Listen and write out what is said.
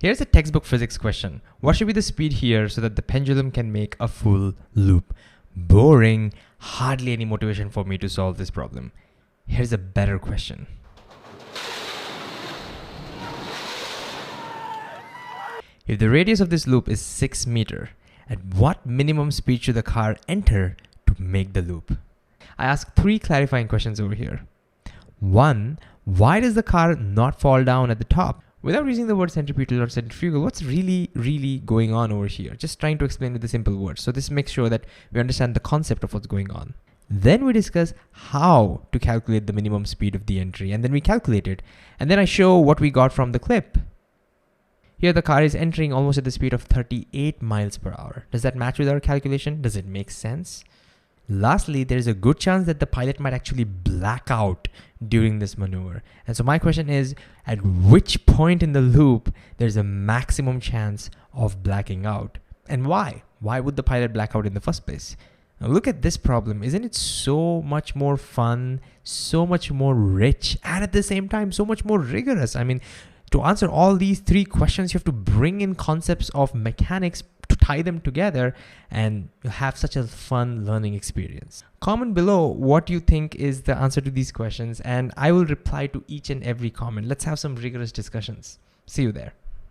Here's a textbook physics question. What should be the speed here so that the pendulum can make a full loop? Boring. Hardly any motivation for me to solve this problem. Here's a better question. If the radius of this loop is 6 meters, at what minimum speed should the car enter to make the loop? I ask 3 clarifying questions over here. 1. Why does the car not fall down at the top? Without using the word centripetal or centrifugal, what's really going on over here? Just trying to explain with the simple words. So this makes sure that we understand the concept of what's going on. Then we discuss how to calculate the minimum speed of the entry, and then we calculate it. And then I show what we got from the clip. Here the car is entering almost at the speed of 38 miles per hour. Does that match with our calculation? Does it make sense? Lastly, there is a good chance that the pilot might actually black out during this maneuver. And so my question is, at which point in the loop there's a maximum chance of blacking out? And why? Why would the pilot black out in the first place? Now look at this problem. Isn't it so much more fun, so much more rich, and at the same time, so much more rigorous? I mean, to answer all these 3 questions, you have to bring in concepts of mechanics to tie them together, and you'll have such a fun learning experience. Comment below what you think is the answer to these questions, and I will reply to each and every comment. Let's have some rigorous discussions. See you there.